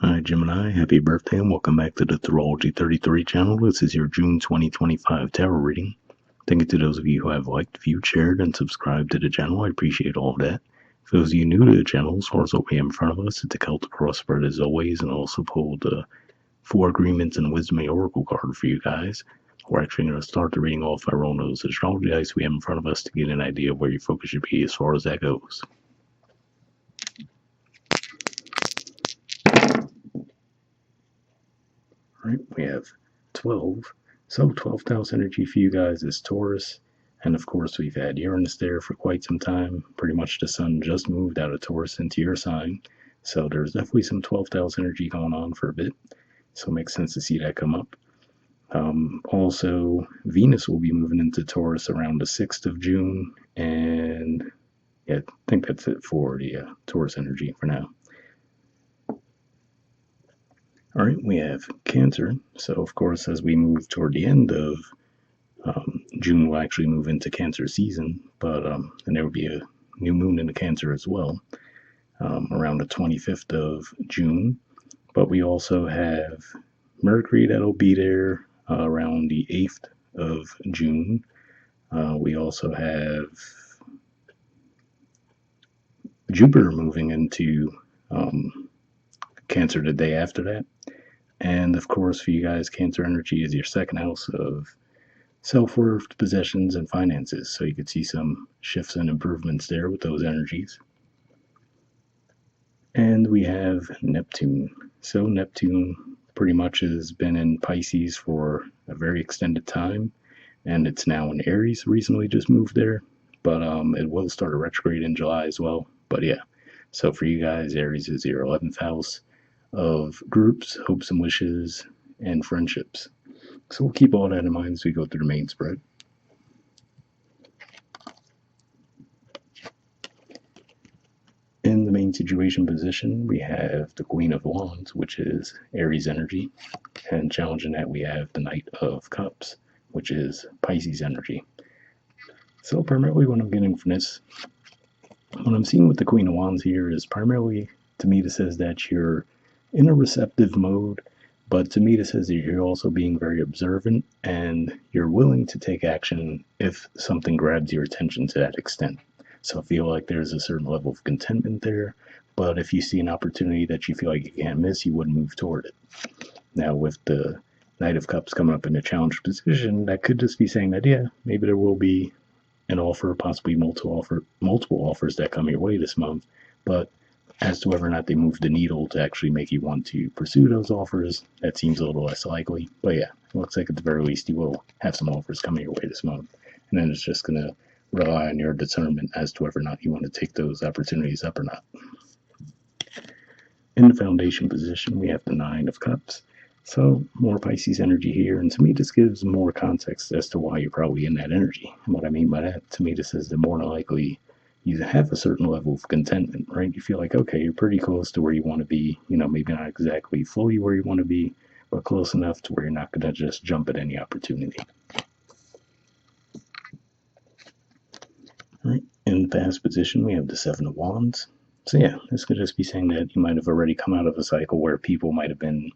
Hi Gemini, happy birthday and welcome back to the Astrology 33 channel. This is your June 2025 tarot reading. Thank you to those of you who have liked, viewed, shared, and subscribed to the channel. I appreciate all of that. For those of you new to the channel, as far as what we have in front of us, it's a Celtic crossword as always, and also pulled 4 agreements and wisdom oracle card for you guys. We're actually going to start the reading off by rolling those astrology dice we have in front of us to get an idea of where your focus should be as far as that goes. Right, we have 12. So 12th house energy for you guys is Taurus. And of course, we've had Uranus there for quite some time. Pretty much the sun just moved out of Taurus into your sign. So there's definitely some 12th house energy going on for a bit. So it makes sense to see that come up. Also, Venus will be moving into Taurus around the 6th of June. And yeah, I think that's it for the Taurus energy for now. All right, we have Cancer. So, of course, as we move toward the end of June, we'll actually move into Cancer season, but and there will be a new moon into Cancer as well around the 25th of June. But we also have Mercury that'll be there around the 8th of June. We also have Jupiter moving into Cancer the day after that. And of course, for you guys, Cancer energy is your second house of self-worth, possessions, and finances. So you could see some shifts and improvements there with those energies. And we have Neptune. So Neptune pretty much has been in Pisces for a very extended time, and it's now in Aries. Recently just moved there, but it will start a retrograde in July as well. But yeah, so for you guys, Aries is your 11th house of groups, hopes and wishes, and friendships. So we'll keep all that in mind as we go through the main spread. In the main situation position, we have the Queen of Wands, which is Aries energy, and challenging that we have the Knight of Cups, which is Pisces energy. So primarily what I'm getting from this, what I'm seeing with the Queen of Wands here is primarily, to me, this says that you're in a receptive mode, but to me this says that you're also being very observant and you're willing to take action if something grabs your attention to that extent. So I feel like there's a certain level of contentment there, but if you see an opportunity that you feel like you can't miss, you wouldn't move toward it. Now with the Knight of Cups coming up in a challenge position, that could just be saying that, yeah, maybe there will be an offer, possibly multiple offers that come your way this month, but as to whether or not they move the needle to actually make you want to pursue those offers, that seems a little less likely. But yeah, it looks like at the very least you will have some offers coming your way this month. And then it's just going to rely on your discernment as to whether or not you want to take those opportunities up or not. In the foundation position, we have the Nine of Cups. So more Pisces energy here, and to me this gives more context as to why you're probably in that energy. And what I mean by that, to me this is the more than likely you have a certain level of contentment, right? You feel like, okay, you're pretty close to where you want to be, maybe not exactly fully where you want to be, but close enough to where you're not going to just jump at any opportunity. Right. In the past position, we have the Seven of Wands. So yeah, this could just be saying that you might have already come out of a cycle where people might have been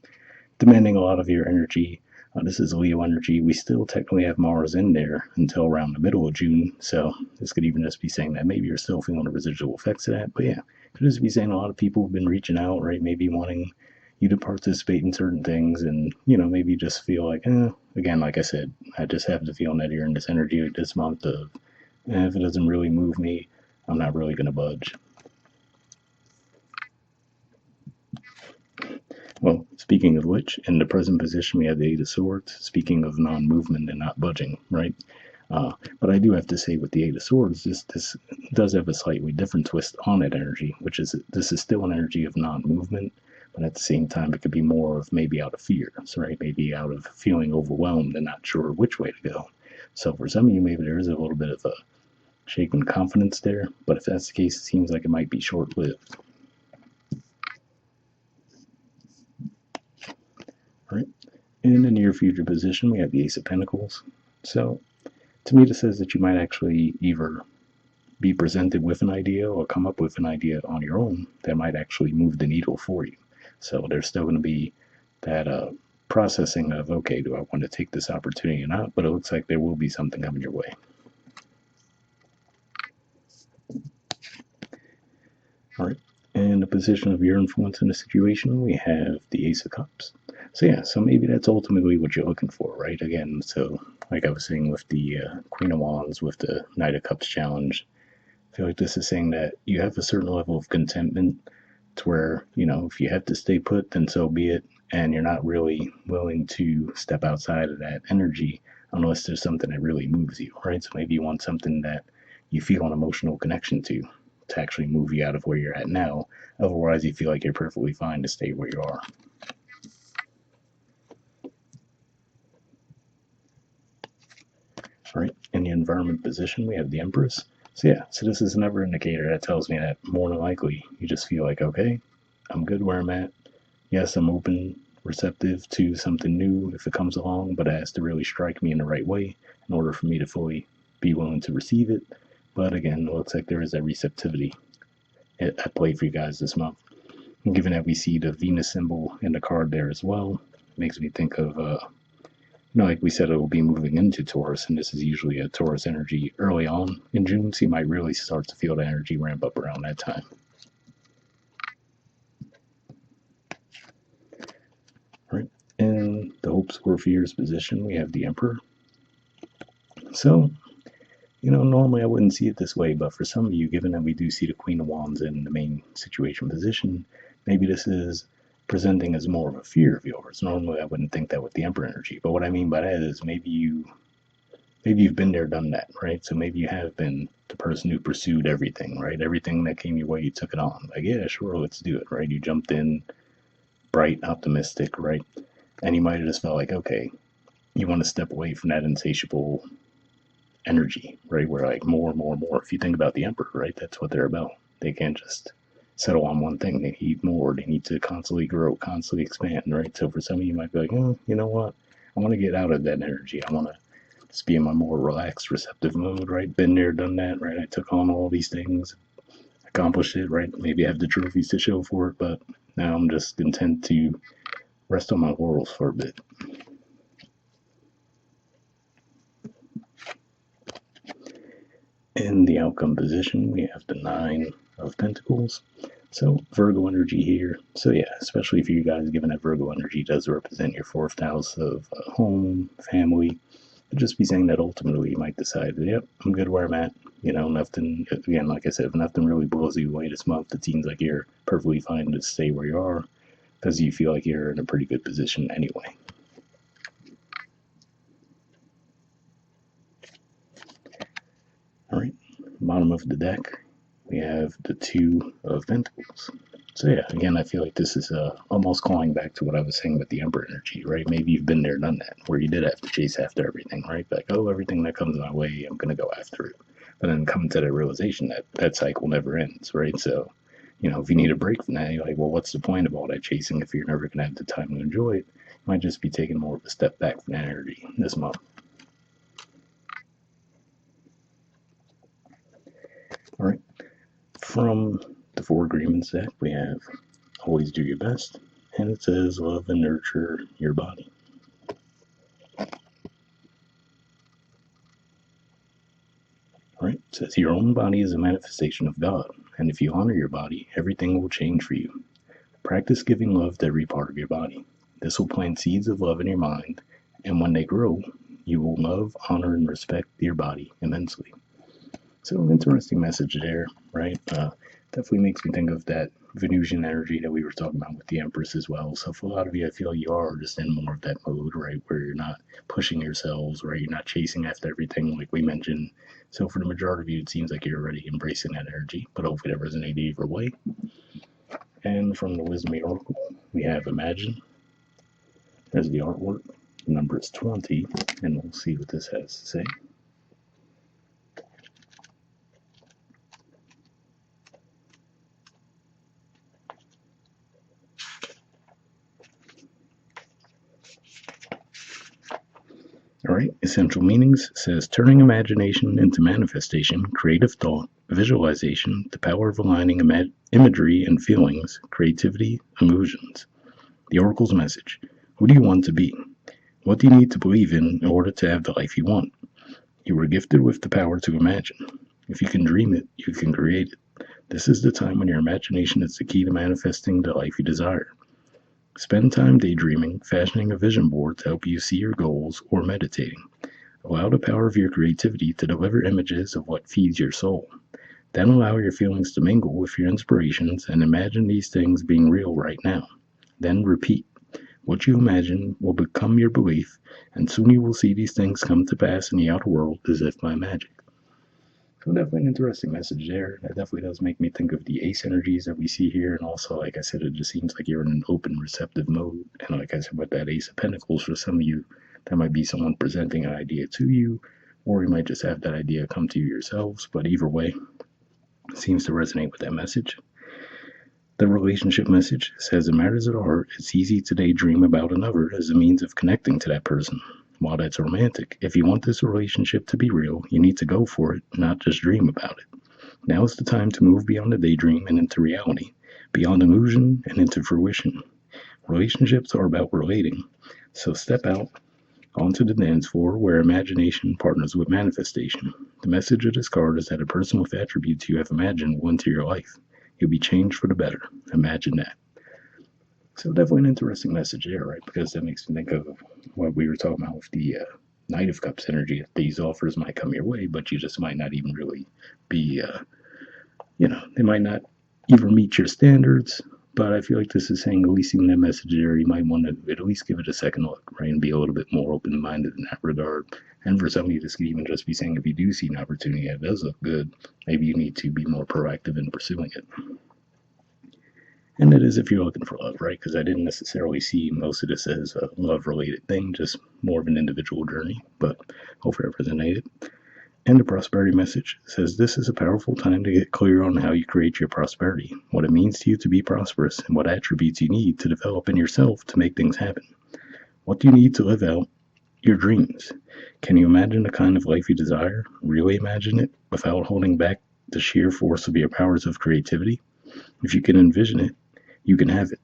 demanding a lot of your energy. This is Leo energy. We still technically have Mars in there until around the middle of June. So this could even just be saying that maybe you're still feeling the residual effects of that. But yeah, it could just be saying a lot of people have been reaching out, right? Maybe wanting you to participate in certain things and, maybe just feel like, again, like I said, I just have the feeling that you're in this energy this month of, if it doesn't really move me, I'm not really going to budge. Well, speaking of which, in the present position, we have the Eight of Swords. Speaking of non-movement and not budging, right? But I do have to say with the Eight of Swords, this does have a slightly different twist on that energy, which is this is still an energy of non-movement, but at the same time, it could be more of maybe out of fear, so, right? Maybe out of feeling overwhelmed and not sure which way to go. So for some of you, maybe there is a little bit of a shaken confidence there, but if that's the case, it seems like it might be short-lived. Right. In the near future position, we have the Ace of Pentacles. So to me, this says that you might actually either be presented with an idea or come up with an idea on your own that might actually move the needle for you. So there's still going to be that processing of, okay, do I want to take this opportunity or not? But it looks like there will be something coming your way. All right. In the position of your influence in the situation, we have the Ace of Cups. So yeah, so maybe that's ultimately what you're looking for, right? Again, so like I was saying with the Queen of Wands, with the Knight of Cups challenge, I feel like this is saying that you have a certain level of contentment to where, if you have to stay put, then so be it. And you're not really willing to step outside of that energy unless there's something that really moves you, right? So maybe you want something that you feel an emotional connection to actually move you out of where you're at now. Otherwise, you feel like you're perfectly fine to stay where you are. All right, in the environment position, we have the Empress. So yeah, so this is another indicator that tells me that more than likely you just feel like, okay, I'm good where I'm at. Yes, I'm open, receptive to something new if it comes along, but it has to really strike me in the right way in order for me to fully be willing to receive it. But again, it looks like there is that receptivity at play for you guys this month. And given that we see the Venus symbol in the card there as well, it makes me think of, like we said, it will be moving into Taurus, and this is usually a Taurus energy early on in June, so you might really start to feel the energy ramp up around that time. Right. In the hopes or fears position, we have the Emperor. So, normally I wouldn't see it this way, but for some of you, given that we do see the Queen of Wands in the main situation position, maybe this is presenting as more of a fear of yours. Normally I wouldn't think that with the Emperor energy, but what I mean by that is maybe you've been there, done that, right? So maybe you have been the person who pursued everything, right? Everything that came your way, you took it on. Like, yeah, sure, let's do it, right? You jumped in, bright, optimistic, right? And you might have just felt like, okay, you want to step away from that insatiable energy, right? Where like more, more, more. If you think about the Emperor, right? That's what they're about. They can't just settle on one thing. They need more. They need to constantly grow, constantly expand, right? So for some of you, might be like, oh, you know what? I want to get out of that energy. I want to just be in my more relaxed, receptive mode, right? Been there, done that, right? I took on all these things, accomplished it, right? Maybe I have the trophies to show for it, but now I'm just content to rest on my laurels for a bit. In the outcome position, we have the Nine of Pentacles. So Virgo energy here. So yeah, especially for you guys, given that Virgo energy does represent your fourth house of home, family, I'd just be saying that ultimately you might decide that, yep, I'm good where I'm at. Nothing, again, like I said, if nothing really blows you away this month, it seems like you're perfectly fine to stay where you are because you feel like you're in a pretty good position anyway. All right, bottom of the deck, we have the Two of Pentacles. So yeah, again, I feel like this is almost calling back to what I was saying with the Emperor energy, right? Maybe you've been there, done that, where you did have to chase after everything, right? Like, oh, everything that comes my way, I'm going to go after it. But then come to the realization that that cycle never ends, right? So, if you need a break from that, you're like, well, what's the point of all that chasing if you're never going to have the time to enjoy it? You might just be taking more of a step back from that energy this month. All right. From the Four Agreements deck, we have always do your best, and it says love and nurture your body. Right? It says your own body is a manifestation of God, and if you honor your body, everything will change for you. Practice giving love to every part of your body. This will plant seeds of love in your mind, and when they grow, you will love, honor, and respect your body immensely. So, interesting message there, right? Definitely makes me think of that Venusian energy that we were talking about with the Empress as well. So, for a lot of you, I feel you are just in more of that mode, right? Where you're not pushing yourselves, right? You're not chasing after everything like we mentioned. So, for the majority of you, it seems like you're already embracing that energy, but hopefully that resonated either way. And from the Wisdom Oracle, we have Imagine. There's the artwork. The number is 20, and we'll see what this has to say. All right, essential meanings says turning imagination into manifestation, creative thought, visualization, the power of aligning imagery and feelings, creativity, emotions. The Oracle's message. Who do you want to be? What do you need to believe in order to have the life you want? You were gifted with the power to imagine. If you can dream it, you can create it. This is the time when your imagination is the key to manifesting the life you desire. Spend time daydreaming, fashioning a vision board to help you see your goals, or meditating. Allow the power of your creativity to deliver images of what feeds your soul. Then allow your feelings to mingle with your inspirations and imagine these things being real right now. Then repeat. What you imagine will become your belief, and soon you will see these things come to pass in the outer world as if by magic. So definitely an interesting message there. That definitely does make me think of the ace energies that we see here, and also, like I said, it just seems like you're in an open, receptive mode. And like I said, with that ace of pentacles, for some of you, that might be someone presenting an idea to you, or you might just have that idea come to you yourselves. But either way, it seems to resonate with that message. The relationship message says in matters of the heart, it's easy to daydream about another as a means of connecting to that person. While that's romantic, if you want this relationship to be real, you need to go for it, not just dream about it. Now is the time to move beyond the daydream and into reality, beyond illusion and into fruition. Relationships are about relating, so step out onto the dance floor where imagination partners with manifestation. The message of this card is that a person with attributes you have imagined will enter your life. You'll be changed for the better. Imagine that. So definitely an interesting message there, right? Because that makes me think of what we were talking about with the Knight of Cups energy. These offers might come your way, but you just might not even really be, they might not even meet your standards. But I feel like this is saying, at least seeing that message there, you might want to at least give it a second look, right? And be a little bit more open minded in that regard. And for some of you, this could even just be saying, if you do see an opportunity that does look good, maybe you need to be more proactive in pursuing it. And it is if you're looking for love, right? Because I didn't necessarily see most of this as a love related thing, just more of an individual journey, but hopefully I resonated. And the prosperity message says this is a powerful time to get clear on how you create your prosperity, what it means to you to be prosperous, and what attributes you need to develop in yourself to make things happen. What do you need to live out your dreams? Can you imagine the kind of life you desire? Really imagine it without holding back the sheer force of your powers of creativity? If you can envision it, you can have it.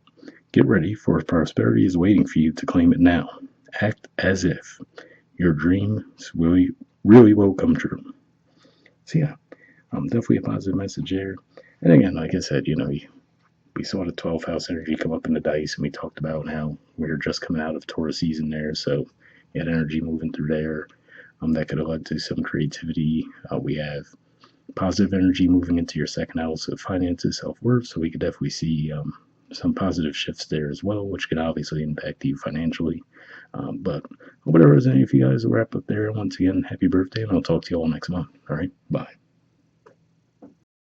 Get ready, for prosperity is waiting for you to claim it now. Act as if your dreams really will come true. So yeah, definitely a positive message there. And again, like I said, we saw the 12th house energy come up in the dice, and we talked about how we were just coming out of Taurus season there, so you had energy moving through there. That could have led to some creativity. We have positive energy moving into your second house of finances, self-worth, so we could definitely see some positive shifts there as well, which can obviously impact you financially. But whatever is any of you guys will wrap up there. Once again, happy birthday, and I'll talk to you all next month. All right, bye.